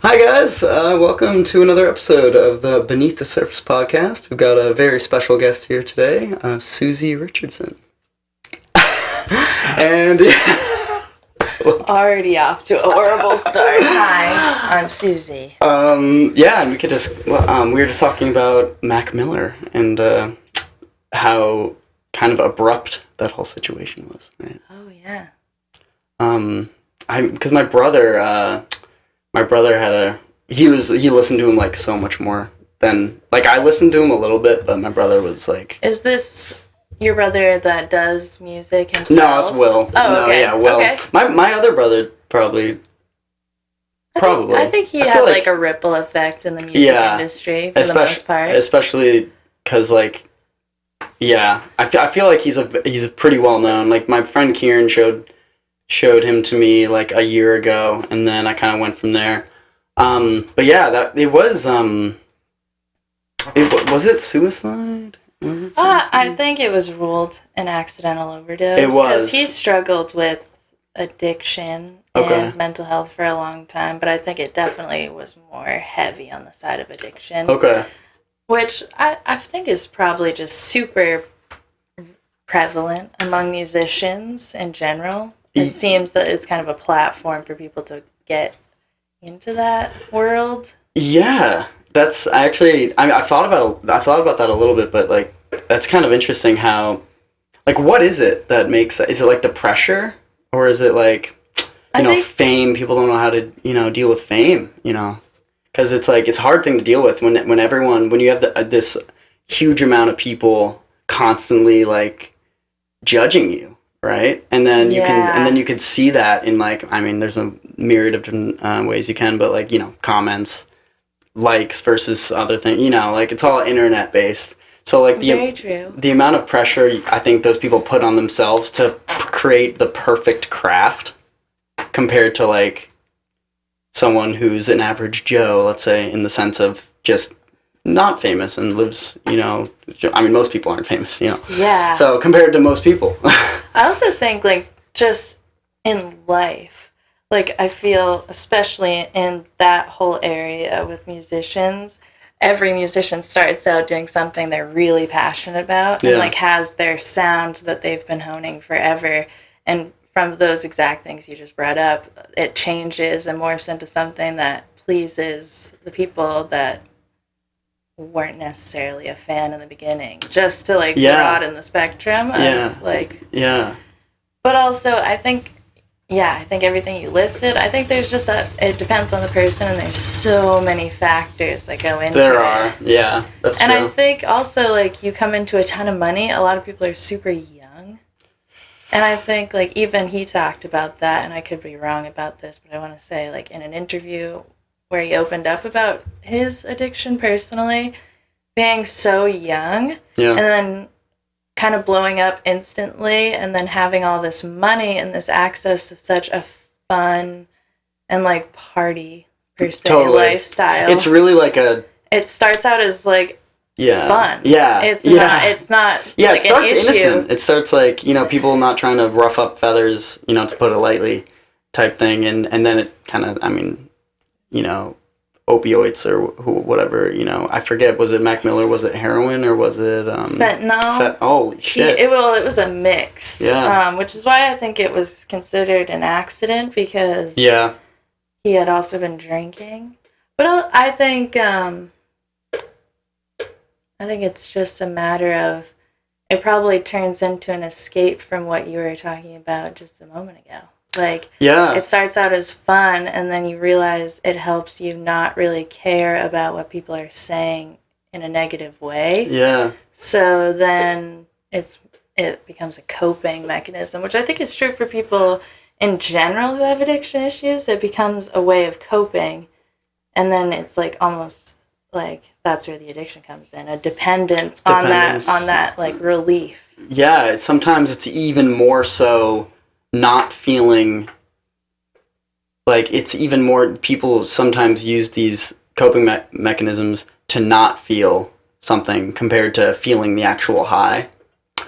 Hi guys, welcome to another episode of the Beneath the Surface podcast. We've got a very special guest here today, Susie Richardson. And already off to a horrible start. Hi, I'm Susie. Yeah, and we could just we were just talking about Mac Miller and how kind of abrupt that whole situation was, right? Oh yeah. Because my brother had he listened to him like so much more than, like, I listened to him a little bit, but my brother was like... Is this your brother that does music himself? No, it's Will. Oh, okay. Yeah, Will. Okay. My other brother probably. I think he had like a ripple effect in the music industry for the most part. Especially because, like, yeah, I feel like he's a pretty well known. Like, my friend Kieran showed him to me like a year ago, and then I kind of went from there. But yeah, that it was it suicide? I think it was ruled an accidental overdose. It was. Because he struggled with addiction and mental health for a long time, but I think it definitely was more heavy on the side of addiction. Okay. Which I think is probably just super prevalent among musicians in general. It seems that it's kind of a platform for people to get into that world. Yeah, that's actually. I thought about that a little bit, but like that's kind of interesting. How, like, what is it that makes? Is it like the pressure, or is it like, fame? People don't know how to deal with fame. Because it's like it's a hard thing to deal with when you have this huge amount of people constantly like judging you. Right, and then you can see that in, like, I mean, there's a myriad of different ways you can, but like comments, likes versus other things. Like it's all internet based. So like the amount of pressure I think those people put on themselves to create the perfect craft, compared to like someone who's an average Joe, let's say, in the sense of just not famous and lives, I mean, most people aren't famous, Yeah. So compared to most people. I also think, like, just in life, like, I feel, especially in that whole area with musicians, every musician starts out doing something they're really passionate about and, like, has their sound that they've been honing forever. And from those exact things you just brought up, it changes and morphs into something that pleases the people that weren't necessarily a fan in the beginning, just to like broaden the spectrum of but also I think everything you listed, I think there's just it depends on the person, and there's so many factors that go into it. There are, that's and true. I think also, like, you come into a ton of money, a lot of people are super young, and I think, like, even he talked about that, and I could be wrong about this, but I want to say, like, in an interview where he opened up about his addiction personally, being so young, and then kind of blowing up instantly, and then having all this money and this access to such a fun and, like, party per se lifestyle. It's really like it starts out as like fun. It's not like, it starts an innocent. It starts like, people not trying to rough up feathers, to put it lightly, type thing, and then it kind of, I mean, opioids or whatever, I forget, was it Mac Miller, was it heroin, or was it fentanyl? Holy shit. It was a mix, which is why I think it was considered an accident, because he had also been drinking. But I think it's just a matter of, it probably turns into an escape from what you were talking about just a moment ago. Like, it starts out as fun, and then you realize it helps you not really care about what people are saying in a negative way. Yeah. So then it becomes a coping mechanism, which I think is true for people in general who have addiction issues. It becomes a way of coping, and then it's like almost like that's where the addiction comes in, a dependence. on that like relief. Yeah, sometimes it's even more so not feeling like, it's even more, people sometimes use these coping mechanisms to not feel something compared to feeling the actual high.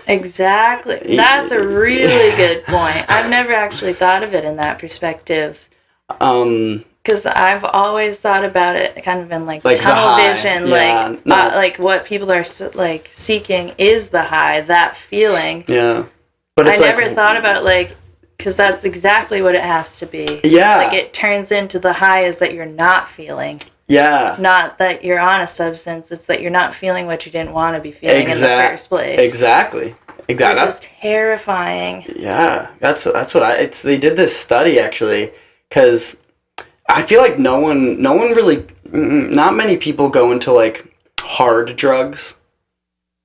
Exactly. That's a really good point. I've never actually thought of it in that perspective. Because I've always thought about it kind of in like tunnel vision, like what people are like seeking is the high, that feeling. Yeah, but I never thought about it like, because that's exactly what it has to be. Yeah, like it turns into the high is that you're not feeling. Yeah, not that you're on a substance; it's that you're not feeling what you didn't want to be feeling in the first place. Exactly. Which is terrifying. Yeah, that's what they did this study actually, because I feel like no one really, not many people go into like hard drugs,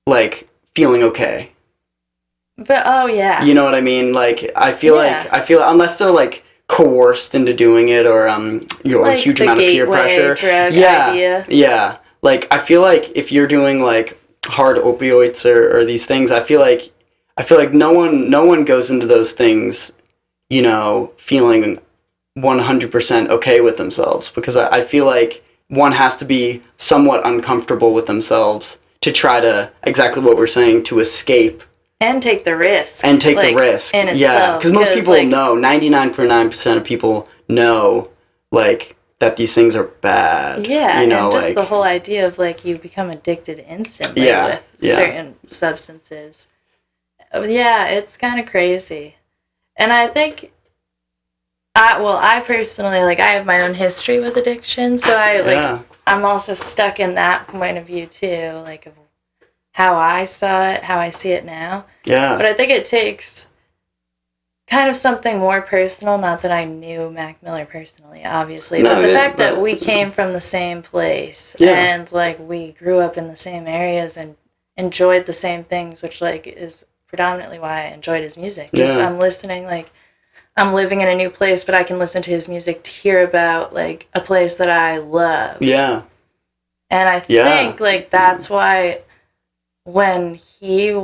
like feeling okay. But you know what I mean? Like I feel unless they're like coerced into doing it or a huge amount of peer pressure. Drug idea. Yeah. Like I feel like if you're doing like hard opioids or these things, I feel like no one goes into those things, feeling 100% okay with themselves, because I feel like one has to be somewhat uncomfortable with themselves to try to, exactly what we're saying, to escape. And take the risk. In itself. Yeah, because most people know, 99.9% of people know, like, that these things are bad. Yeah, and just the whole idea of, like, you become addicted instantly with certain substances. Yeah, it's kind of crazy. And I think, I personally, like, I have my own history with addiction, so I'm also stuck in that point of view, too, like, of how I saw it, how I see it now. Yeah. But I think it takes kind of something more personal, not that I knew Mac Miller personally, obviously, but the fact that we came from the same place and, like, we grew up in the same areas and enjoyed the same things, which, like, is predominantly why I enjoyed his music. Just I'm listening, like, I'm living in a new place, but I can listen to his music to hear about, like, a place that I love. Yeah. And I think, like, that's why when he,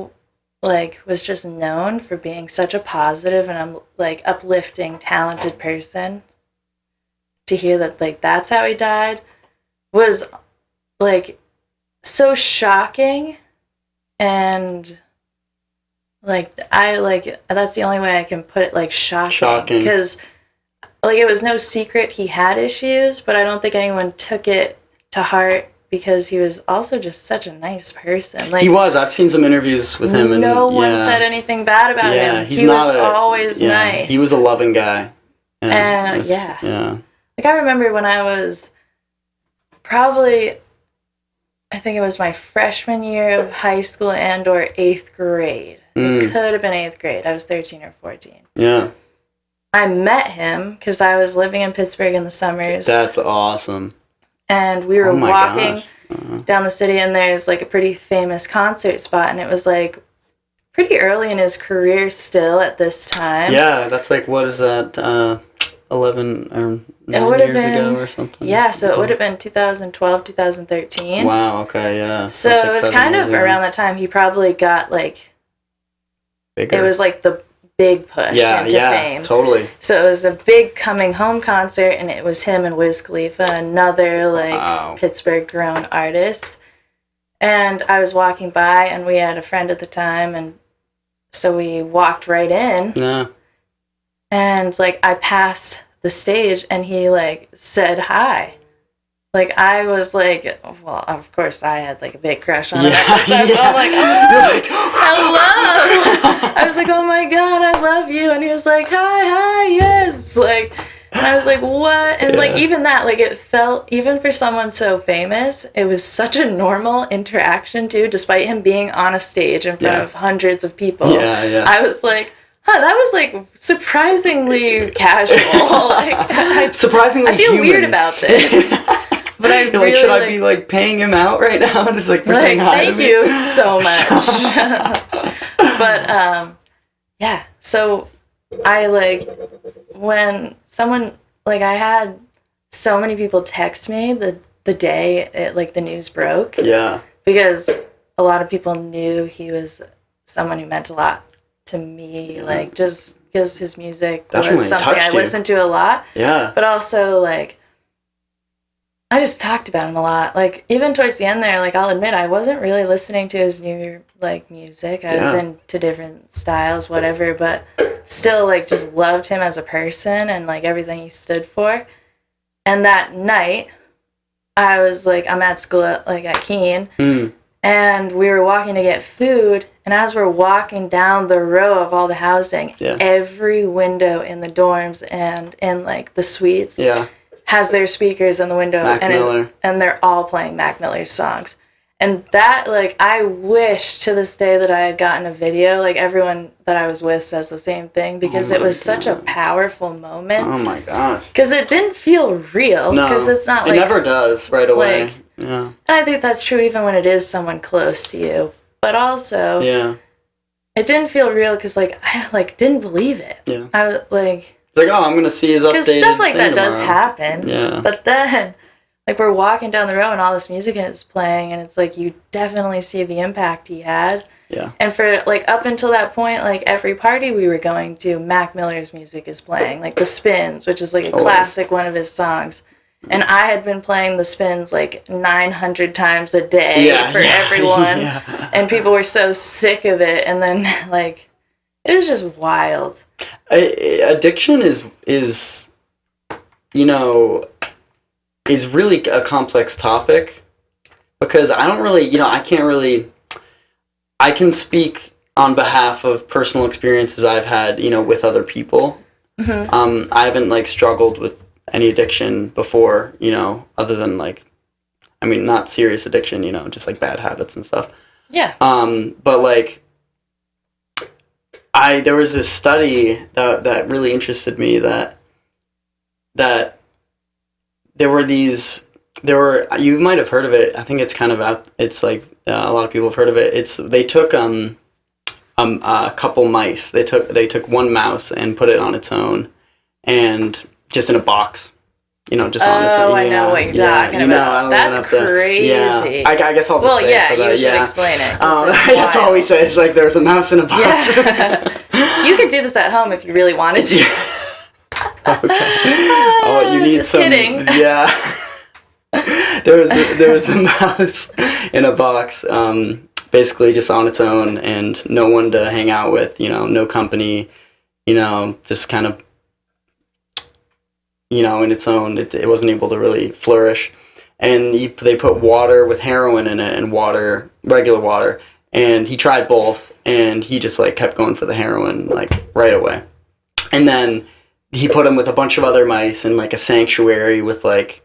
like, was just known for being such a positive and, like, uplifting, talented person, to hear that, like, that's how he died was, like, so shocking. And, like, that's the only way I can put it, like, shocking. Because, like, it was no secret he had issues, but I don't think anyone took it to heart because he was also just such a nice person. Like, he was. I've seen some interviews with him, and no one said anything bad about him. He was always nice. He was a loving guy. Like, I remember when I was probably, I think it was my freshman year of high school and or 8th grade. It could have been 8th grade. I was 13 or 14. Yeah. I met him because I was living in Pittsburgh in the summers. That's awesome. And we were walking down the city, and there's, like, a pretty famous concert spot, and it was, like, pretty early in his career still at this time. Yeah, that's, like, what is that, 11 or 9 years ago or something? Yeah, so it would have been 2012, 2013. Wow, okay, yeah. So it was kind of around that time he probably got, like, bigger. It was, like, the big push into fame. Totally. So it was a big coming home concert, and it was him and Wiz Khalifa, another, like, Pittsburgh-grown artist. And I was walking by, and we had a friend at the time, and so we walked right in. Yeah. And, like, I passed the stage, and he, like, said hi. Like, I was like, well, of course, I had, like, a big crush on him at the time, so I'm like, hello! I was like, oh my god, I love you, and he was like, hi, yes! Like, and I was like, what? And, like, even that, like, it felt, even for someone so famous, it was such a normal interaction, too, despite him being on a stage in front of hundreds of people. Yeah. I was like, that was, like, surprisingly casual. Like, surprisingly I feel human. Weird about this. But I really, like, should I be, like, paying him out right now? And it's like, for saying hi to me? Thank you so much. But, yeah. So, I, like, when someone, like, I had so many people text me the day, the news broke. Yeah. Because a lot of people knew he was someone who meant a lot to me. Like, just because his music was something I listened to a lot. Yeah. But also, like, I just talked about him a lot. Like, even towards the end there, like, I'll admit I wasn't really listening to his new, like, music. I was into different styles, whatever, but still, like, just loved him as a person and, like, everything he stood for. And that night, I was, like, I'm at school at Keene, and we were walking to get food, and as we're walking down the row of all the housing, every window in the dorms and in, like, the suites has their speakers in the window, and they're all playing Mac Miller's songs. And that, like, I wish to this day that I had gotten a video. Like, everyone that I was with says the same thing, because it was such a powerful moment. Oh my gosh. Because it didn't feel real. No. Because it's not like... It never does right away. Like, and I think that's true even when it is someone close to you. But also... It didn't feel real because, like, I, like, didn't believe it. I was, like... It's like, oh, I'm going to see his updated Because stuff like that tomorrow. does happen. But then... Like, we're walking down the road and all this music is playing, and it's like you definitely see the impact he had. And for, like, up until that point, like, every party we were going to, Mac Miller's music is playing. Like, The Spins, which is, like, a classic one of his songs. And I had been playing The Spins, like, 900 times a day for everyone. And people were so sick of it. And then, like, it was just wild. Addiction is, you know... is really a complex topic, because I don't really, I can't really, I can speak on behalf of personal experiences I've had, with other people. I haven't, like, struggled with any addiction before, other than, like, I mean, not serious addiction, just, like, bad habits and stuff. But, like, there was this study that really interested me that you might have heard of it. I think it's kind of out. It's like a lot of people have heard of it. They took a couple mice. They took one mouse and put it on its own, and just in a box, just on its own. Oh, I know what you're talking about. That's crazy. I guess I'll just say it for that. You should explain it. That's all we say. It's like there's a mouse in a box. You could do this at home if you really wanted to. Oh, you need just some. Kidding. Yeah. there was a mouse in a box, basically just on its own, and no one to hang out with. No company. Just kind of. In its own, it wasn't able to really flourish, and they put water with heroin in it and regular water, and he tried both, and he just, like, kept going for the heroin, like, right away, and then. He put him with a bunch of other mice in, like, a sanctuary with, like,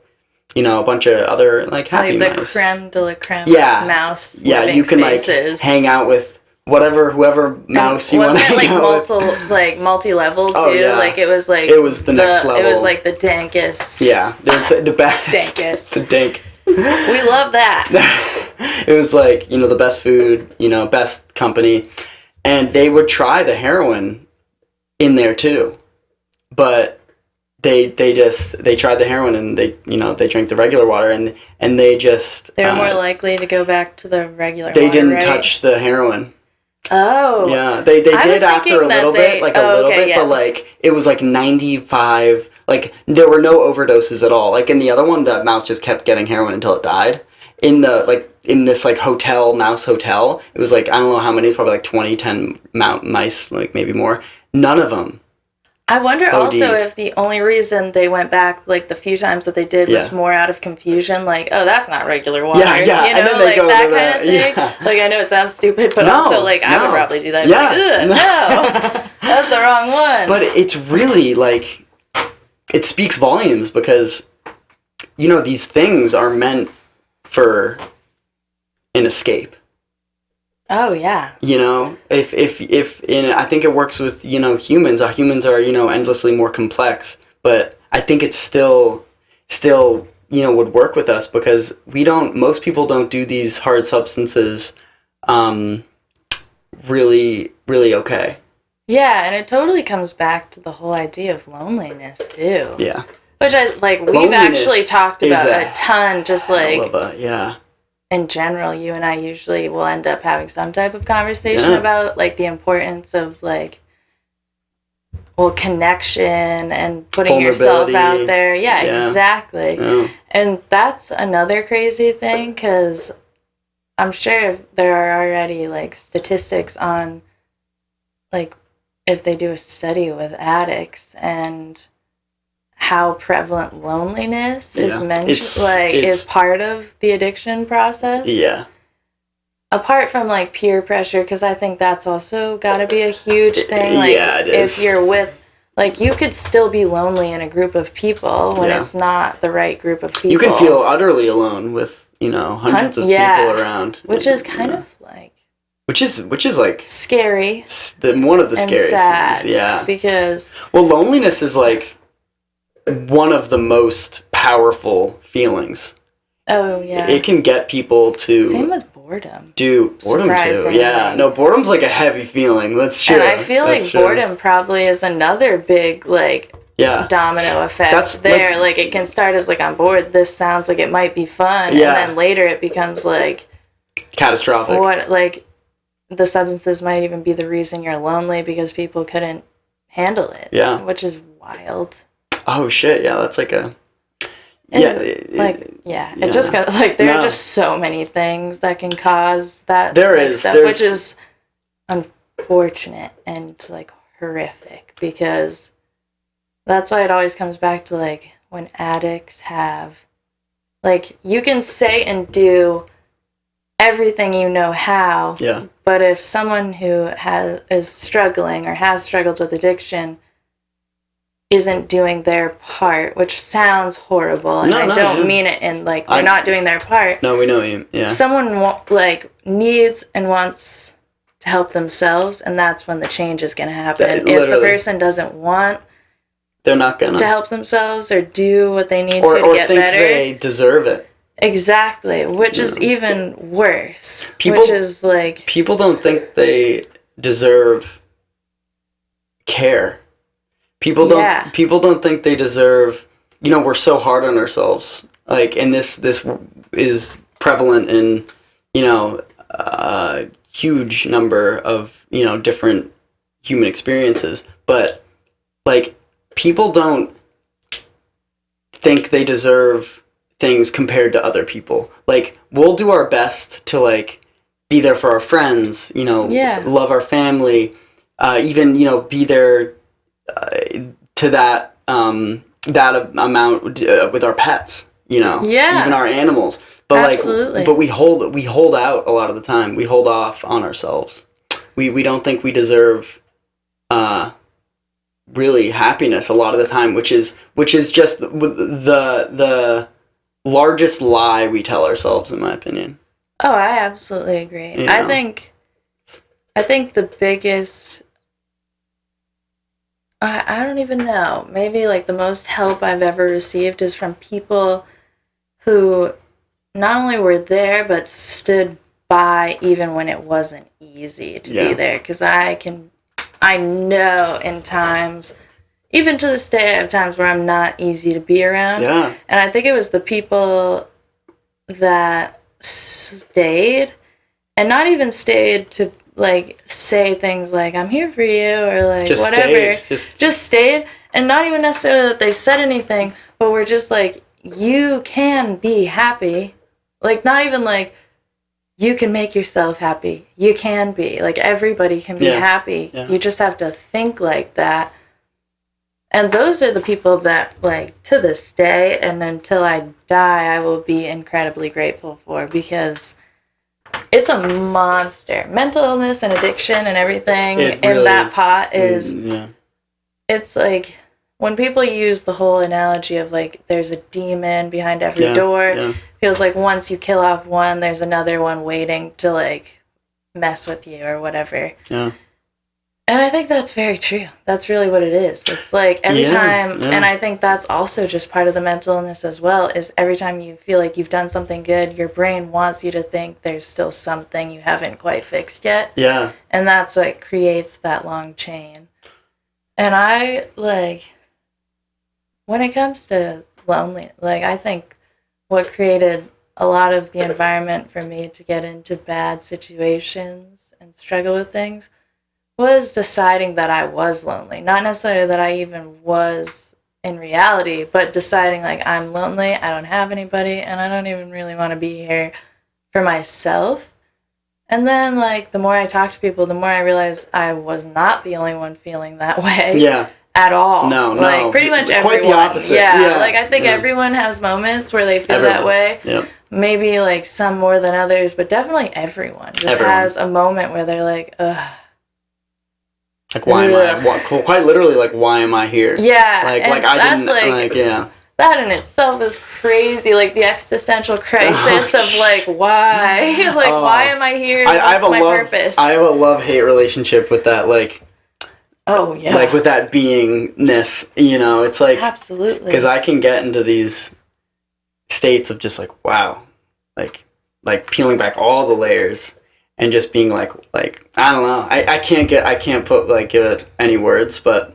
a bunch of other, like, happy mice. Like the creme de la creme mouse living you can spaces. Like, hang out with whoever mouse you want to hang out with. Wasn't it, like, multi-level, too? Oh, yeah. Like, it was, like... It was the next level. It was, like, the dankest. Yeah. It was the best. Dankest. The dank. We love that. It was, like, the best food, best company. And they would try the heroin in there, too. But they tried the heroin, and they drank the regular water, and they just they were more likely to go back to the regular they water, didn't touch the heroin. Oh. Yeah, they did after a little bit, but, like, it was like 95, like, there were no overdoses at all. Like, in the other one, the mouse just kept getting heroin until it died. In this, like, mouse hotel, it was, like, I don't know how many, it's probably like 10 mice, like, maybe more. None of them. I wonder also if the only reason they went back, like, the few times that they did was more out of confusion, like, oh, that's not regular water. And then they like, go that to kind of thing. Yeah. Like, I know it sounds stupid, but also, like, I would probably do that. Yeah. Like, no, that's the wrong one. But it's really, like, it speaks volumes, because, these things are meant for an escape. Oh, yeah. I think it works with, humans. Humans are, endlessly more complex, but I think it's still, would work with us, because most people don't do these hard substances, really, really okay. Yeah, and it totally comes back to the whole idea of loneliness, too. Yeah. Which we've actually talked about a ton, just like... Yeah. In general, you and I usually will end up having some type of conversation about, like, the importance of, like, connection and putting yourself out there. Yeah, exactly. Yeah. And that's another crazy thing, because I'm sure there are already like statistics on like if they do a study with addicts and how prevalent loneliness is is part of the addiction process. Yeah. Apart from like peer pressure, because I think that's also got to be a huge thing. Like, yeah, it is. If you're with, like, you could still be lonely in a group of people when it's not the right group of people. You can feel utterly alone with, hundreds of people around. Which is kind of like... Which is like... scary. One of the scariest sad, things. Yeah. Because... Well, loneliness is like one of the most powerful feelings. Oh, yeah. It can get people to... Same with boredom. Boredom too. Yeah. No, boredom's like a heavy feeling. That's true. And I feel like boredom probably is another big, like, domino effect. That's there. Like, it can start as, like, I'm bored. This sounds like it might be fun. Yeah. And then later it becomes, like... catastrophic. What, like, the substances might even be the reason you're lonely because people couldn't handle it. Yeah. Which is wild. Oh, shit. Yeah, that's like a... It just got like there are just so many things that can cause that stuff, which is unfortunate and like horrific, because that's why it always comes back to like when addicts have, like, you can say and do everything you know how, but if someone who is struggling or has struggled with addiction isn't doing their part, which sounds horrible, and I don't mean it in like they're not doing their part. No, we know you. Yeah. Someone needs and wants to help themselves, and that's when the change is going to happen. If the person doesn't want, they're not gonna to help themselves or do what they need to get better. Or think they deserve it. Exactly, which is even worse. Which is like people don't think they deserve care. People don't think they deserve, we're so hard on ourselves. Like, and this is prevalent in, a huge number of, different human experiences. But, like, people don't think they deserve things compared to other people. Like, we'll do our best to, like, be there for our friends, love our family, even, be there to that amount with our pets, even our animals. But absolutely. But we hold out a lot of the time. We hold off on ourselves. We don't think we deserve really happiness a lot of the time, which is just the largest lie we tell ourselves, in my opinion. Oh, I absolutely agree. I think the biggest, I don't even know, maybe like the most help I've ever received is from people who not only were there, but stood by even when it wasn't easy to be there. Because I know in times, even to this day, I have times where I'm not easy to be around. Yeah. And I think it was the people that stayed, and not even stayed to like say things like I'm here for you or like just whatever, just stayed, and not even necessarily that they said anything, but we're just like, you can be happy, like not even like you can make yourself happy, you can be like, everybody can be happy, you just have to think like that. And those are the people that, like, to this day and until I die, I will be incredibly grateful for, because it's a monster. Mental illness and addiction and everything in that pot is... It's like, when people use the whole analogy of, like, there's a demon behind every door, feels like once you kill off one, there's another one waiting to, like, mess with you or whatever. Yeah. And I think that's very true. That's really what it is. It's like every time, and I think that's also just part of the mental illness as well, is every time you feel like you've done something good, your brain wants you to think there's still something you haven't quite fixed yet. Yeah. And that's what creates that long chain. And I, like, when it comes to loneliness, like, I think what created a lot of the environment for me to get into bad situations and struggle with things was deciding that I was lonely. Not necessarily that I even was in reality, but deciding like I'm lonely, I don't have anybody, and I don't even really want to be here for myself. And then like the more I talked to people, the more I realized I was not the only one feeling that way. Yeah. At all. No. Like pretty much Quite everyone. the opposite. Yeah. Like I think everyone has moments where they feel that way. Yeah. Maybe like some more than others, but definitely everyone just has a moment where they're like, ugh. Like why am I? Quite literally, like why am I here? Yeah. Like I didn't. Like yeah. That in itself is crazy. Like the existential crisis of like why, like why am I here? What's my purpose? I have a love-hate relationship with that. Like. Oh yeah. Like with that beingness, you know, it's like absolutely because I can get into these states of just like wow, like peeling back all the layers and just being like I don't know, I can't put like give it any words, but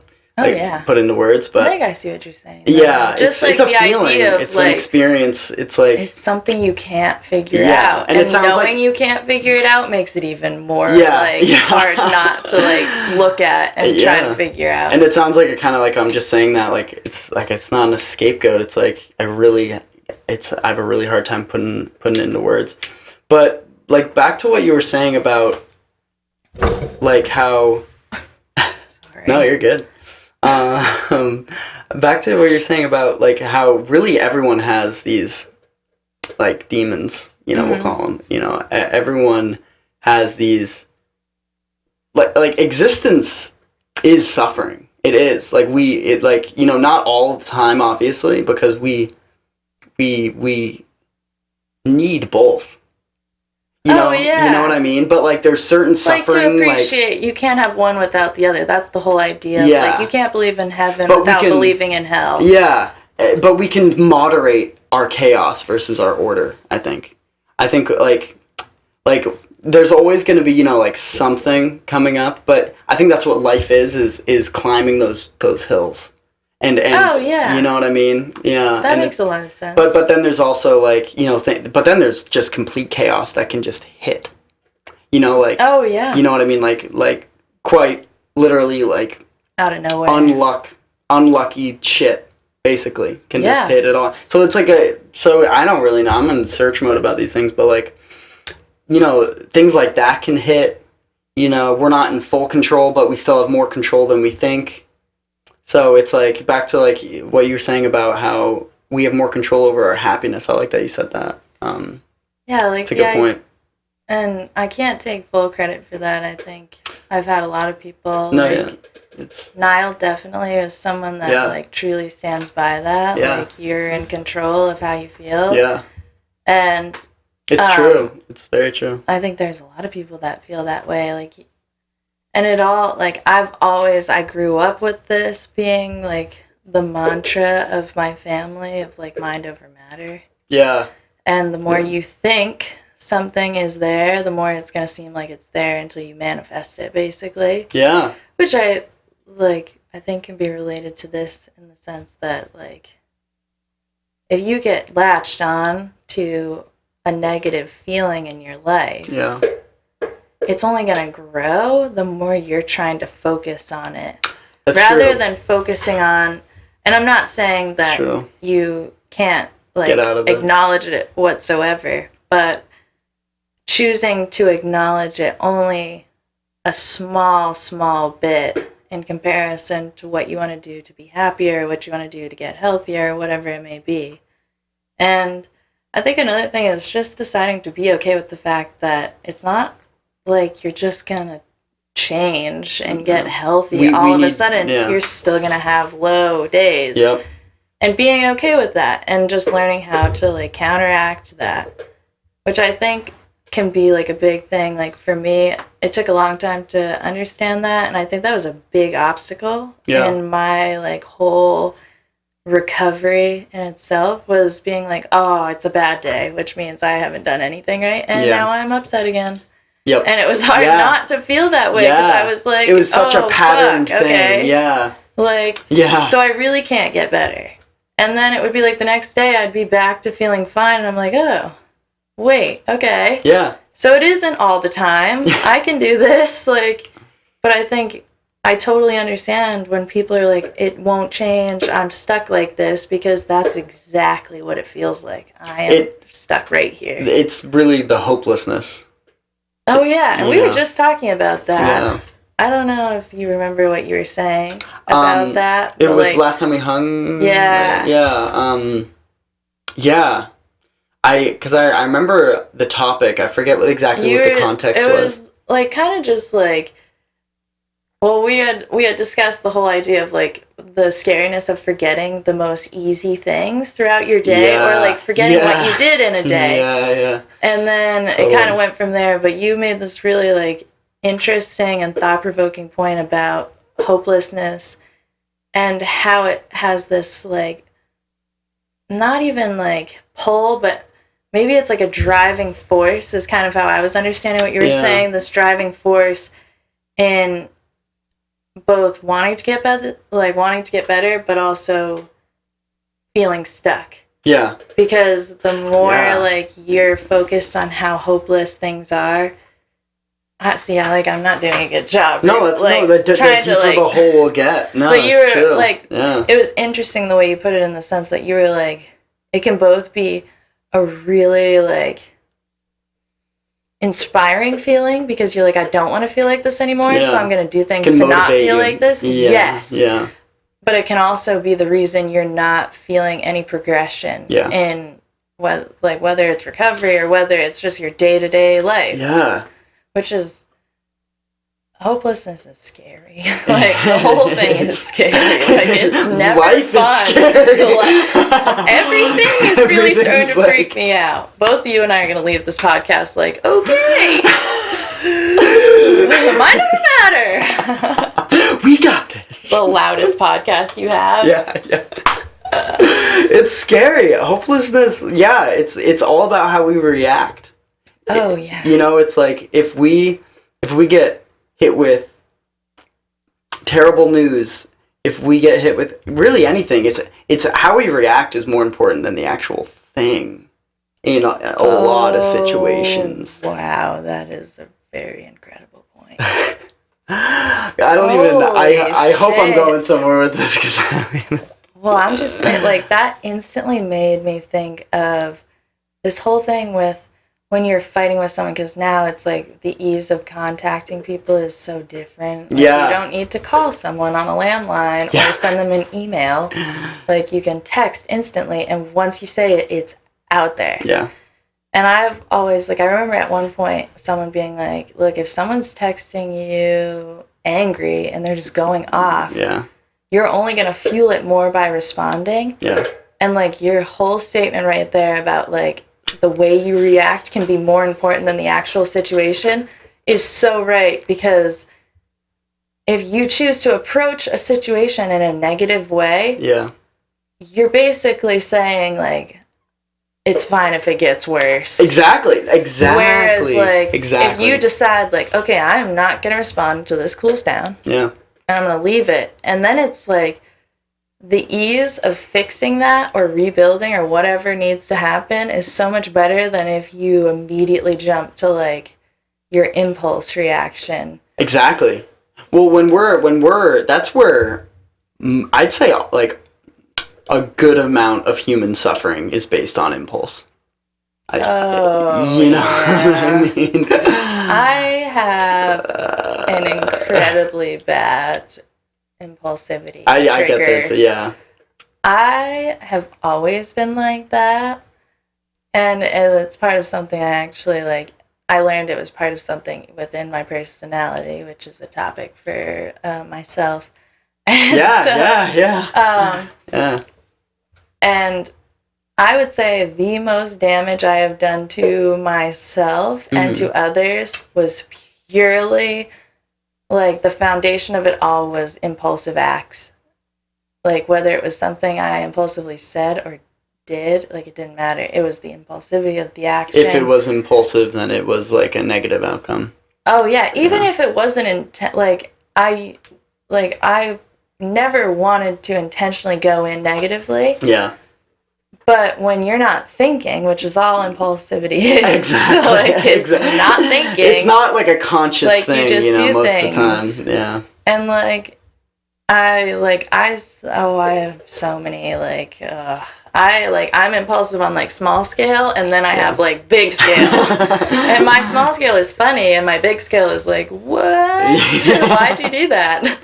put into words, but I think I see what you're saying. Yeah, just it's like a the feeling, idea of it's like, an experience. It's like it's something you can't figure out, and it sounds knowing like you can't figure it out makes it even more hard not to like look at and try to figure out. And it sounds like it kind of like I'm just saying that like it's not a scapegoat. It's like I have a really hard time putting it into words. But like back to what you were saying about like how Sorry. No, you're good. Back to what you're saying about like how really everyone has these like demons, you know, we'll call them, you know, everyone has these like existence is suffering. It is like like, you know, not all the time obviously, because we need both. You know what I mean? But like there's certain suffering to appreciate you can't have one without the other. That's the whole idea. Like you can't believe in heaven without believing in hell. Yeah. But we can moderate our chaos versus our order, I think. I think like there's always going to be, you know, like something coming up, but I think that's what life is climbing those hills. And you know what I mean? Yeah. That makes a lot of sense. But then there's also like, you know, but then there's just complete chaos that can just hit. You know, like oh yeah. You know what I mean? Like quite literally like out of nowhere. Unlucky shit basically can just hit it all. So it's like so I don't really know. I'm in search mode about these things, but like, you know, things like that can hit. You know, we're not in full control, but we still have more control than we think. So it's like back to like what you were saying about how we have more control over our happiness. I like that you said that. Yeah, like it's a good point. And I can't take full credit for that. I think I've had a lot of people. Niall definitely is someone that like truly stands by that. Yeah. Like you're in control of how you feel. Yeah. And it's true. It's very true. I think there's a lot of people that feel that way. Like. And it all, like, I grew up with this being, like, the mantra of my family of, like, mind over matter. Yeah. And the more you think something is there, the more it's going to seem like it's there until you manifest it, basically. Yeah. Which I think can be related to this in the sense that, like, if you get latched on to a negative feeling in your life. Yeah. It's only going to grow the more you're trying to focus on it. That's rather true. than focusing on, and I'm not saying that you can't like acknowledge it whatsoever, but choosing to acknowledge it only a small bit in comparison to what you want to do to be happier, what you want to do to get healthier, whatever it may be. And I think another thing is just deciding to be okay with the fact that it's not like you're just gonna change and get healthy all of a sudden. You're still gonna have low days. Yep. And being okay with that and just learning how to like counteract that, which I think can be like a big thing. Like for me, it took a long time to understand that, and I think that was a big obstacle in my like whole recovery in itself, was being like, oh, it's a bad day, which means I haven't done anything right, and now I'm upset again. Yep. And it was hard not to feel that way because I was like, it was such a patterned thing. Okay. Yeah. Like, so I really can't get better. And then it would be like the next day I'd be back to feeling fine, and I'm like, oh, wait, okay. Yeah. So it isn't all the time. I can do this. Like, But I think I totally understand when people are like, it won't change, I'm stuck like this, because that's exactly what it feels like. I am stuck right here. It's really the hopelessness. Oh, yeah, and we were just talking about that. Yeah. I don't know if you remember what you were saying about that. It was last time we hung. Yeah. Yeah. Yeah. Because I remember the topic. I forget exactly what the context was. It was like kind of just like, well, we had discussed the whole idea of like the scariness of forgetting the most easy things throughout your day, or like forgetting what you did in a day. Yeah. And then it kind of went from there. But you made this really like interesting and thought-provoking point about hopelessness and how it has this like, not even like pull, but maybe it's like a driving force is kind of how I was understanding what you were saying. This driving force in both wanting to get better, but also feeling stuck. Yeah. Because the more like you're focused on how hopeless things are, I'm not doing a good job. No, it's like, the deeper the hole will get. No, but you were true. like, it was interesting the way you put it in the sense that you were like, it can both be a really like inspiring feeling because you're like, I don't want to feel like this anymore, so I'm going to do things to not feel like this. Yeah. Yes. Yeah. But it can also be the reason you're not feeling any progression in whether it's recovery or whether it's just your day-to-day life. Yeah. Which is, hopelessness is scary. Like, the whole thing is scary. Like, it's never Life fun. Is scary. Everything is really starting to freak me out. Both you and I are going to leave this podcast like, okay. Mine don't matter. We got this. The loudest podcast you have. Yeah. It's scary. Hopelessness, it's all about how we react. Oh, yeah. You know, it's like if we get hit with terrible news, if we get hit with really anything, it's how we react is more important than the actual thing in a lot of situations. Wow, that is a very incredible point. I hope I'm going somewhere with this because well, I'm just like that instantly made me think of this whole thing with when you're fighting with someone, because now it's like the ease of contacting people is so different. Like, you don't need to call someone on a landline or send them an email. Like, you can text instantly, and once you say it, it's out there. Yeah. And I've always, like, I remember at one point someone being like, look, if someone's texting you angry and they're just going off, you're only going to fuel it more by responding. Yeah. And, like, your whole statement right there about, like, the way you react can be more important than the actual situation is so right, because if you choose to approach a situation in a negative way, you're basically saying, like, it's fine if it gets worse. Exactly. Whereas, like, if you decide, like, okay, I'm not going to respond until this cools down. Yeah. And I'm going to leave it. And then it's, like, the ease of fixing that or rebuilding or whatever needs to happen is so much better than if you immediately jump to, like, your impulse reaction. Exactly. Well, when we're that's where I'd say, like, a good amount of human suffering is based on impulse. You know what I mean? I have an incredibly bad impulsivity I get that, yeah. I have always been like that, and it's part of something I actually, like, I learned it was part of something within my personality, which is a topic for myself. Yeah. And I would say the most damage I have done to myself and to others was purely, like, the foundation of it all was impulsive acts. Like, whether it was something I impulsively said or did, like, it didn't matter. It was the impulsivity of the action. If it was impulsive, then it was, like, a negative outcome. Oh, yeah. Even if it wasn't I never wanted to intentionally go in negatively. Yeah. But when you're not thinking, which is all impulsivity is, Exactly. like it's not thinking. It's not like a conscious like, thing, you just do most things. of the time. Yeah. And like, I have so many I'm impulsive on like small scale, and then I have like big scale. And my small scale is funny, and my big scale is like, what? Why'd you do that?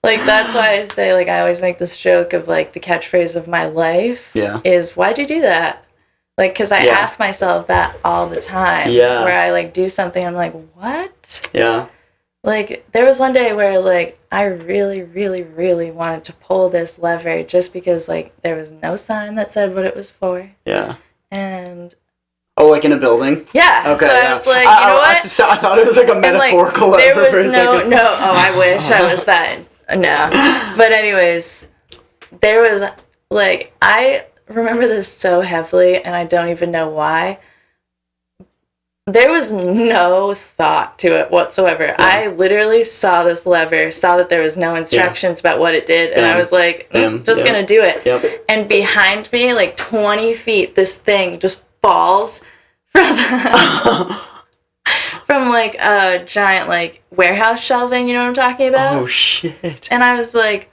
Like, that's why I say, like, I always make this joke of, like, the catchphrase of my life is, why'd you do that? Like, because I ask myself that all the time. Yeah. Where I, like, do something, I'm like, what? Yeah. Like, there was one day where, like, I really, really, really wanted to pull this lever just because, like, there was no sign that said what it was for. Yeah. And... Oh, like in a building? Yeah. Okay, so I was like, you know what? I thought it was like a metaphorical lever. There was I wish I was that... No. But anyways, there was, like, I remember this so heavily, and I don't even know why. There was no thought to it whatsoever. Yeah. I literally saw this lever, saw that there was no instructions about what it did, and I was like, just gonna do it. Yep. And behind me, like 20 feet, this thing just falls from the... from, like, a giant, like, warehouse shelving, you know what I'm talking about? Oh, shit. And I was like,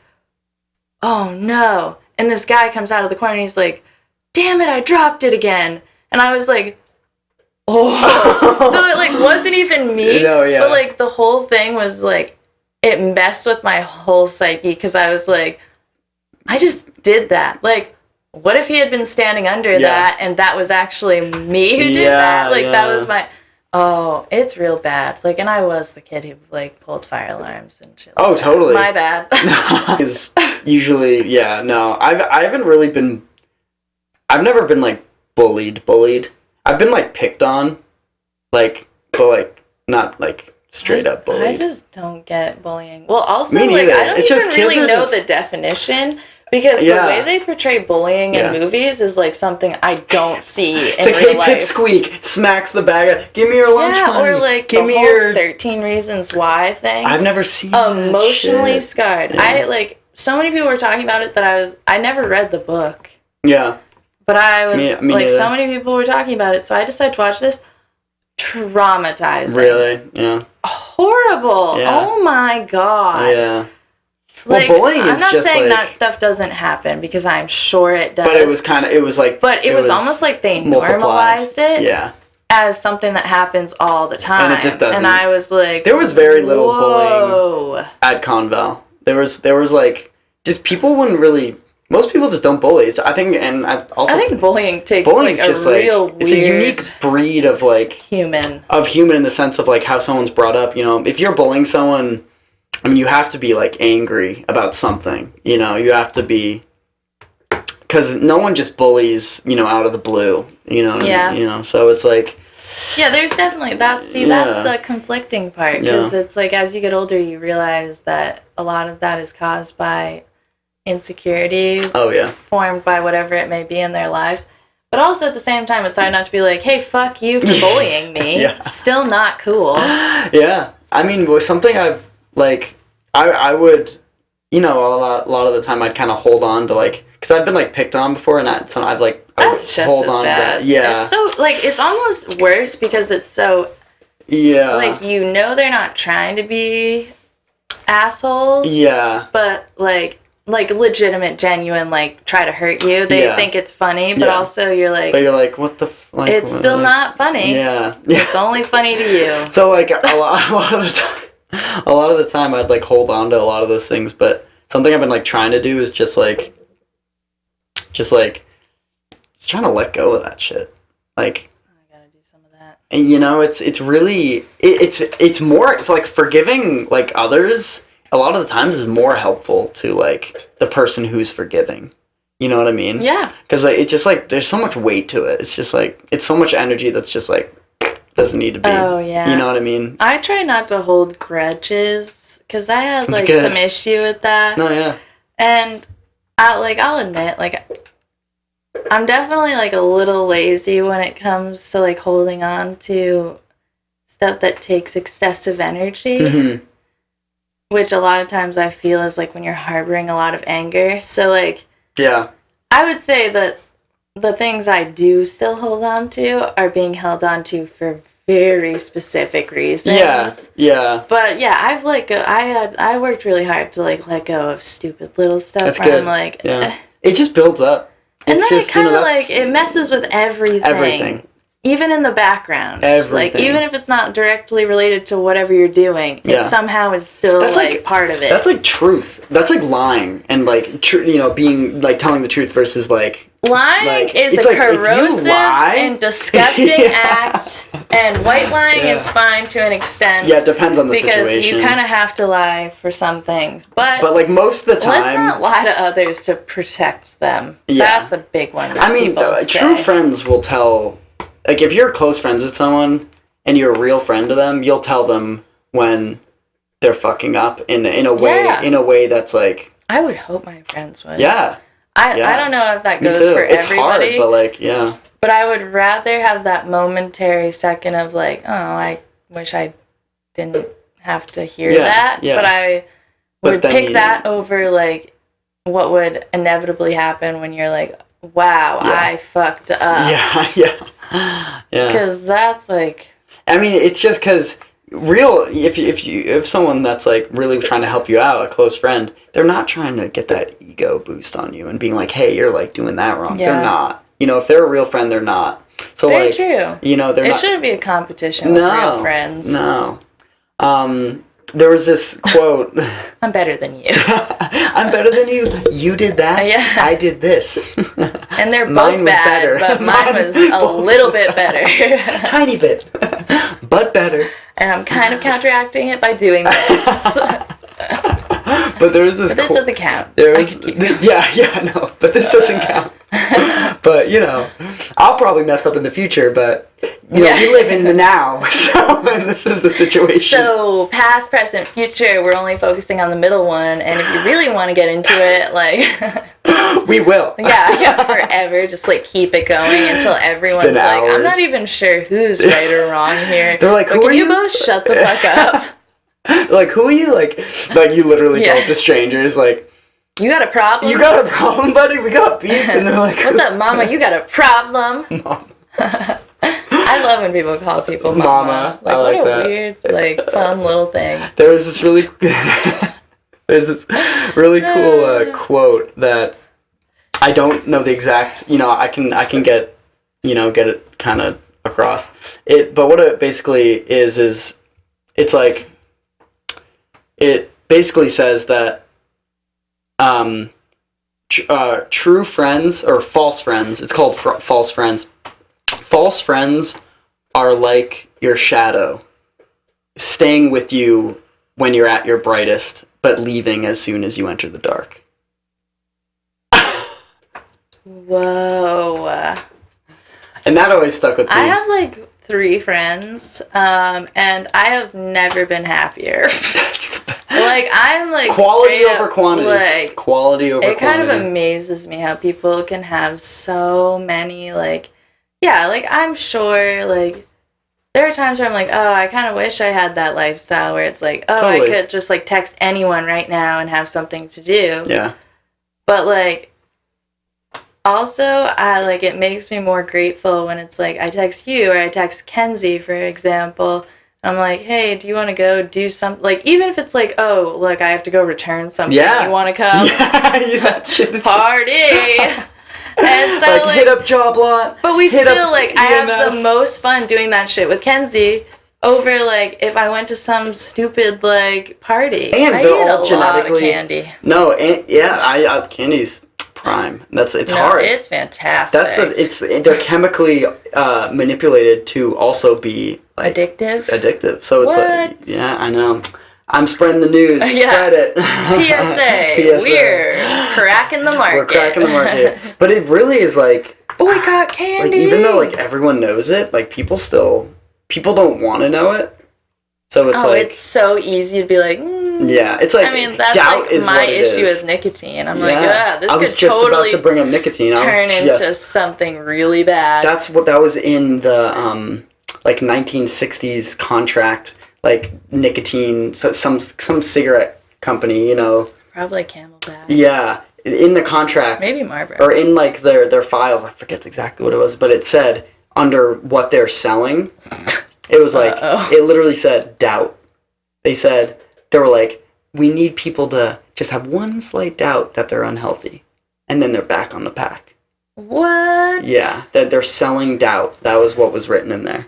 oh, no. And this guy comes out of the corner, and he's like, damn it, I dropped it again. And I was like, oh. So it, like, wasn't even me. No, yeah. But, like, the whole thing was, like, it messed with my whole psyche, because I was like, I just did that. Like, what if he had been standing under that, and that was actually me who did that? Like, that was my... Oh, it's real bad. Like, and I was the kid who, like, pulled fire alarms and shit. Oh, totally. My bad. Because usually, no. I haven't really been... I've never been, like, bullied. I've been, like, picked on. Like, but, like, not, like, straight up bullied. I just don't get bullying. Well, also, Me like, neither. I don't even really know the definition. Because the way they portray bullying in movies is, like, something I don't see in real life. It's like, hey, Pipsqueak smacks the bag. Give me your lunch money. Or, like, give me your 13 Reasons Why thing. I've never seen Emotionally scarred. Yeah. I, like, so many people were talking about it that I never read the book. Yeah. But I was, me like, neither. so many people were talking about it, so I decided to watch this. Traumatizing. Really? Yeah. Horrible. Yeah. Oh, my God. Yeah. Like, well, bullying is I'm not just saying like, that stuff doesn't happen, because I'm sure it does. But it was But it was almost like they normalized it as something that happens all the time. And it just doesn't. And I was like, there was very little bullying at Conval. There was like, just people wouldn't really, most people just don't bully. So I think bullying takes bullying's like a just real like, it's a unique breed of like human in the sense of like how someone's brought up. You know, if you're bullying someone, I mean, you have to be, like, angry about something, you know? You have to be... Because no one just bullies, you know, out of the blue, you know? Yeah. You know, so it's like... Yeah, there's definitely... That's the conflicting part. Because it's like, as you get older, you realize that a lot of that is caused by insecurity. Oh, yeah. Formed by whatever it may be in their lives. But also, at the same time, it's hard not to be like, hey, fuck you for bullying me. Yeah. Still not cool. Yeah. I mean, something I've... Like, I would, you know, a lot of the time I'd kind of hold on to, like, because I've been, like, picked on before, and I'd, like, that's just hold as on bad. to that. Yeah. It's so, like, it's almost worse because it's so, like, you know they're not trying to be assholes. Yeah. But, like legitimate, genuine, like, try to hurt you. They think it's funny, but also you're like... But you're like, what the... Like, it's still not funny. Yeah. It's only funny to you. So, like, a lot of the time... A lot of the time, I'd, like, hold on to a lot of those things, but something I've been, like, trying to do is just trying to let go of that shit. Like, I gotta do some of that. And, you know, it's really, it's more, like, forgiving, like, others, a lot of the times is more helpful to, like, the person who's forgiving. You know what I mean? Yeah. Because, like, it's just, like, there's so much weight to it. It's just, like, it's so much energy that's just, like, doesn't need to be. Oh, yeah. You know what I mean? I try not to hold grudges, because I had, like, some issue with that. No, yeah. And, I'll admit, like, I'm definitely, like, a little lazy when it comes to, like, holding on to stuff that takes excessive energy. Mm-hmm. Which a lot of times I feel is, like, when you're harboring a lot of anger. So, like... Yeah. I would say that the things I do still hold on to are being held on to for very specific reasons. Yeah. But yeah, I've I worked really hard to like let go of stupid little stuff. That's where good. I'm like, yeah. It just builds up. And It's then just, it kind of that's like, it messes with everything. everything. Even in the background. Everything. Like, even if it's not directly related to whatever you're doing, it somehow is still, that's like, part of it. That's like truth. That's like lying and, like, being, like, telling the truth versus, like... Lying is a corrosive and disgusting act, and white lying is fine to an extent. Yeah, it depends on the situation. Because you kind of have to lie for some things. But, like, most of the time... let's not lie to others to protect them. Yeah. That's a big one. I mean, true friends will tell... Like, if you're close friends with someone and you're a real friend to them, you'll tell them when they're fucking up in a way that's like... I would hope my friends would. Yeah. I don't know if that goes for it's everybody. It's hard, but like, yeah. But I would rather have that momentary second of like, oh, I wish I didn't have to hear that. Yeah. But I would pick that over like what would inevitably happen when you're like, wow, I fucked up. Yeah. Because that's like... I mean, it's just because if someone that's like really trying to help you out, a close friend, they're not trying to get that ego boost on you and being like, hey, you're like doing that wrong. Yeah. They're not. If they're a real friend, they're not. So very like, true. They're not. It shouldn't be a competition with real friends. No. There was this quote. I'm better than you. I'm better than you. You did that. Yeah. I did this. And they're both bad, but mine was a little bit better. Tiny bit. But better. And I'm kind of counteracting it by doing this. But there was this. But this doesn't count. No. But this doesn't count. But I'll probably mess up in the future. But we live in the now, and this is the situation. So past, present, future. We're only focusing on the middle one, and if you really want to get into it, like we will. Yeah, forever. Just like keep it going until everyone's like, hours. I'm not even sure who's right or wrong here. They're like, who are you? Can you both shut the fuck up? Like, who are you? Like you literally go up to strangers, like, you got a problem? You got a problem, buddy? We got beef. And they're like, what's up, mama? You got a problem? Mom. I love when people call people mama. Like, what a that. weird, like, fun little thing. There's this really cool quote that I don't know the exact, I can get, get it kind of across. But what it basically is it's like, it basically says that true friends or false friends, it's called false friends. False friends are like your shadow, staying with you when you're at your brightest, but leaving as soon as you enter the dark. Whoa. And that always stuck with me. I have like 3 friends, and I have never been happier. That's the best. Like, I'm like quality over quantity. Like, quality over quantity. It kind of amazes me how people can have so many, like, yeah, like, I'm sure, like, there are times where I'm like, oh, I kind of wish I had that lifestyle where it's like, oh, totally. I could just, like, text anyone right now and have something to do. Yeah. But, like, also, it makes me more grateful when it's like, I text you or I text Kenzie, for example. I'm like, hey, do you want to go do something? Like, even if it's like, oh, look, I have to go return something. Yeah. You want to come? Yeah, that shit is party! And so, hit up Job Lot. But we still, like, I have the most fun doing that shit with Kenzie over, like, if I went to some stupid, like, party. And I they're eat all a genetically... lot of candy. No, and, candy's prime. It's hard. It's fantastic. They're chemically manipulated to also be like addictive. So it's like, yeah, I know. I'm spreading the news. Spread it. PSA. We're cracking the market. We're cracking the market. But it really is like, boycott candy. Like, even though like everyone knows it, like people don't want to know it. So it's it's so easy to be like, yeah, it's like, I mean, that's doubt like is my what it issue is. With nicotine. I'm like, this I was could just totally about to bring up nicotine. turn into something really bad. That was in the like 1960s contract, like nicotine, some cigarette company, Probably Camelback. Yeah, in the contract, Maybe Marlboro. or in like their files, I forget exactly what it was, but it said under what they're selling, it was like, it literally said doubt. They were like, we need people to just have one slight doubt that they're unhealthy, and then they're back on the pack. What? Yeah, that they're selling doubt. That was what was written in there.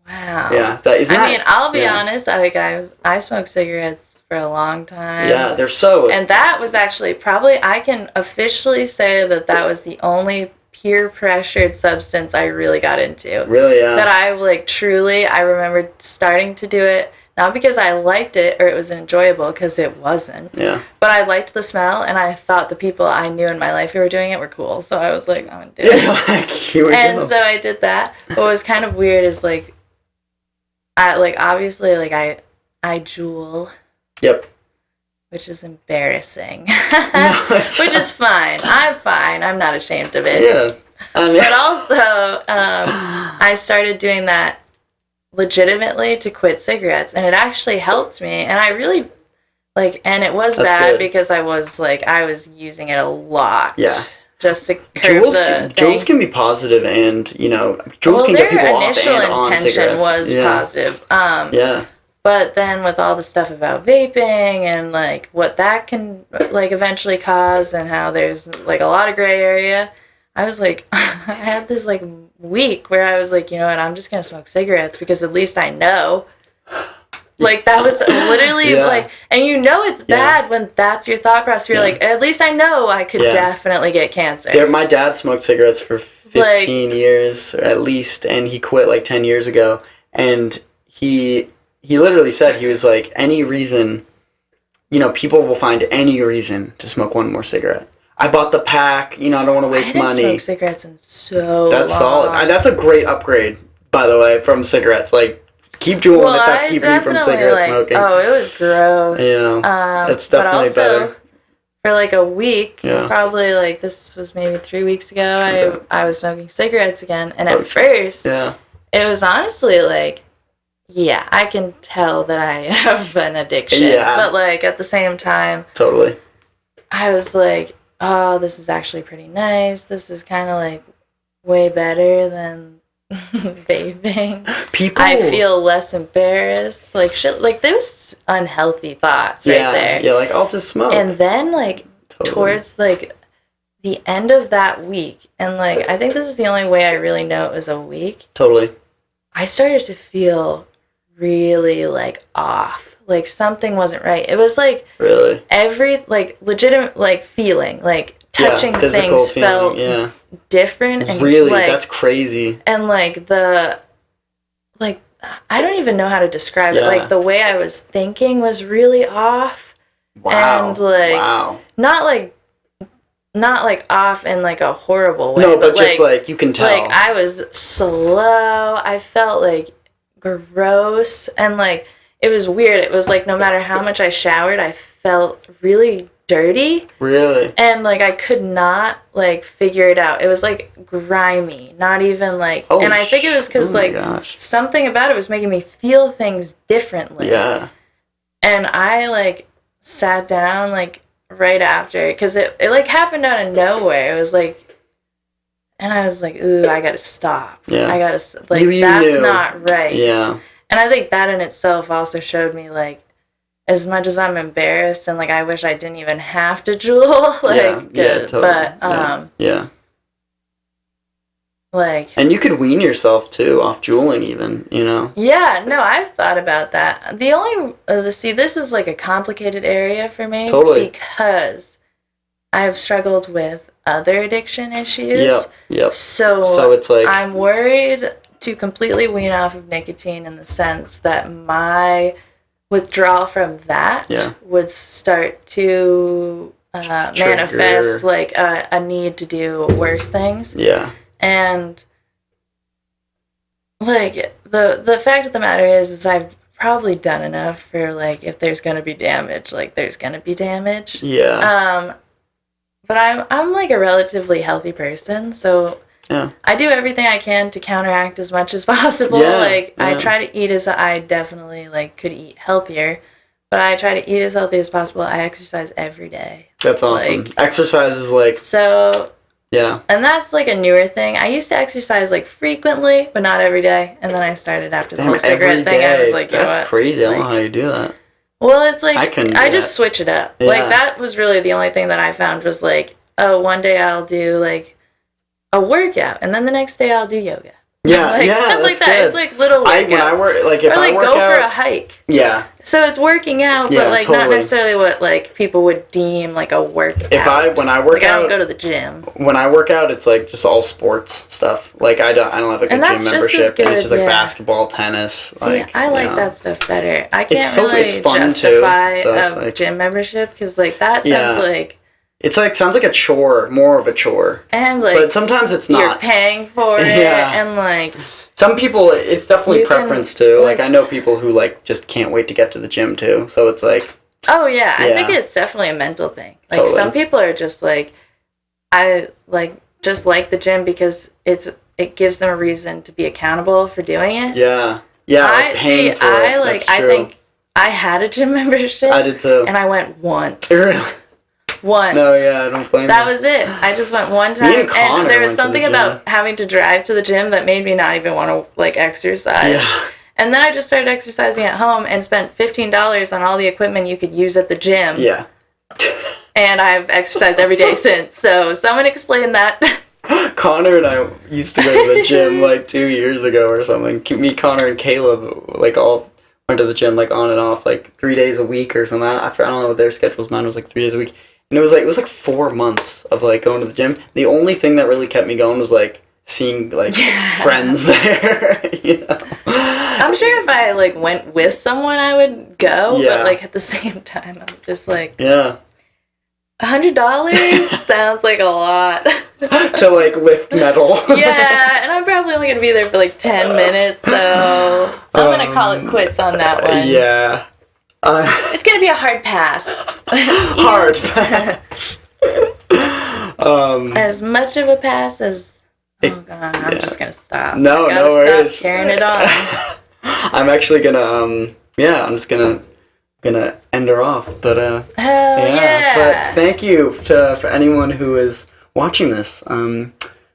Wow. Yeah, I'll be honest. I smoked cigarettes for a long time. Yeah, they're so. And that was actually probably, I can officially say that was the only peer pressured substance I really got into. Really, yeah. That I I remember starting to do it. Not because I liked it or it was enjoyable, because it wasn't. Yeah. But I liked the smell, and I thought the people I knew in my life who were doing it were cool. So I was like, I'm going to do it. And so I did that. But what was kind of weird is, like, obviously, like, I jewel. Yep. Which is embarrassing. Which is fine. I'm fine. I'm not ashamed of it. Yeah. But also, I started doing that legitimately to quit cigarettes, and it actually helped me, and I really and it was bad because I was using it a lot. Yeah. Just to curb Juuls can be positive, and Juuls can get people off and on cigarettes. Their initial intention was positive. Yeah. But then with all the stuff about vaping and like what that can like eventually cause, and how there's like a lot of gray area, I was like, I had this like week where I was like, you know what, I'm just gonna smoke cigarettes because at least I know. Like, that was literally like, and it's bad when that's your thought process. You're like, at least I know I could definitely get cancer. My dad smoked cigarettes for 15 years at least, and he quit like 10 years ago. And he literally said, he was like, any reason, people will find any reason to smoke one more cigarette. I bought the pack, I don't want to waste money. I haven't smoked cigarettes in so long. That's solid. That's a great upgrade, by the way, from cigarettes. Like, keep juuling if that's keeping you from cigarette smoking. Oh, it was gross. It's definitely but also, better. For like a week, probably like this was maybe 3 weeks ago, I was smoking cigarettes again. And at first, it was honestly like, yeah, I can tell that I have an addiction. Yeah. But like at the same time, totally. I was like, oh, this is actually pretty nice. This is kind of like way better than vaping. I feel less embarrassed. Like shit, like those unhealthy thoughts right there. Yeah, like I'll just smoke. And then like towards like the end of that week, and like I think this is the only way I really know it was a week. Totally. I started to feel really like off. Like something wasn't right. It was like really every like legitimate like feeling, like touching things felt different, and really that's crazy. And like I don't even know how to describe it. Like the way I was thinking was really off. Wow. And like not like off in like a horrible way. No, but just like you can tell. Like I was slow. I felt like gross, and like it was weird. It was like no matter how much I showered, I felt really dirty. Really? And like I could not like figure it out. It was like grimy, not even like. And I think it was because something about it was making me feel things differently. Yeah. And I like sat down like right after, because it like happened out of nowhere. It was like, and I was like, ooh, I gotta stop. Yeah. I gotta like that's not right. Yeah. And I think that in itself also showed me, like, as much as I'm embarrassed and, like, I wish I didn't even have to jewel, like, totally. But, like... And you could wean yourself, too, off juuling even, Yeah, no, I've thought about that. The only... see, this is, like, a complicated area for me. Totally. Because I've struggled with other addiction issues. Yep. So it's like... I'm worried to completely wean off of nicotine, in the sense that my withdrawal from that would start to manifest like a need to do worse things. Yeah. And like the fact of the matter is I've probably done enough for, like, if there's gonna be damage, like there's gonna be damage. Yeah. But I'm like a relatively healthy person, so I do everything I can to counteract as much as possible. I try to eat as I definitely like could eat healthier, but I try to eat as healthy as possible. I exercise every day. That's awesome. Like, Exercise is like... So... Yeah. And that's like a newer thing. I used to exercise like frequently, but not every day. And then I started after the whole cigarette thing. I was like, you know what? That's crazy. I don't Like, know how you do that. well, it's like, I just switch it up. Yeah. Like, that was really the only thing that I found was like, oh, one day I'll do like a workout, and then the next day I'll do yoga. Yeah, like, yeah, stuff like that. good. It's like little workouts. When I work, like if or like I work go out, for a hike. Yeah. So it's working out, Yeah, but like totally. not necessarily what like people would deem like a workout. When I work like, out, I don't go to the gym. When I work out, it's like just all sports stuff. Like I don't have like a gym membership, and it's just like basketball, tennis. See, I like that stuff better. I can't it's fun justify too, so a gym membership because like that sounds like. It's like sounds like a chore, more of a chore. And like, but sometimes it's not. You're paying for it, and like. Some people, it's definitely preference too. Like I know people who like just can't wait to get to the gym too. So it's like. Oh yeah, I think it's definitely a mental thing. Like some people are just like, I just like the gym because it gives them a reason to be accountable for doing it. Yeah, yeah. I think I had a gym membership. I did too, and I went once. Really? Once. No, yeah, I don't blame you. That was it. I just went one time, and there was something about having to drive to the gym that made me not even want to like exercise. Yeah. And then I just started exercising at home and spent $15 on all the equipment you could use at the gym. Yeah. And I've exercised every day since. So someone explain that. Connor and I used to go to the gym like 2 years ago or something. Me, Connor, and Caleb like all went to the gym like on and off like 3 days a week or something. I don't know what their schedule was. Mine was like 3 days a week. And it was like 4 months of like going to the gym. The only thing that really kept me going was like seeing like friends there. You know? I'm sure if I like went with someone I would go, but like at the same time I'm just like $100 sounds like a lot. To like lift metal. Yeah, and I'm probably only gonna be there for like 10 minutes, so I'm gonna call it quits on that one. Yeah. It's gonna be a hard pass. Hard pass. As much of a pass as. Oh god, I'm just gonna stop. No, I gotta no worries. Stop carrying it on. I'm actually gonna I'm just gonna end her off. But hell yeah. But thank you for anyone who is watching this.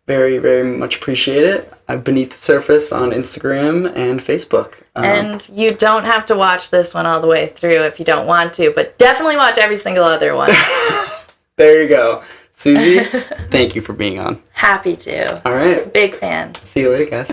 Very, very much appreciate it. Beneath the Surface on Instagram and Facebook. And you don't have to watch this one all the way through if you don't want to, but definitely watch every single other one. There you go. Susie, thank you for being on. Happy to. All right. Big fan. See you later, guys.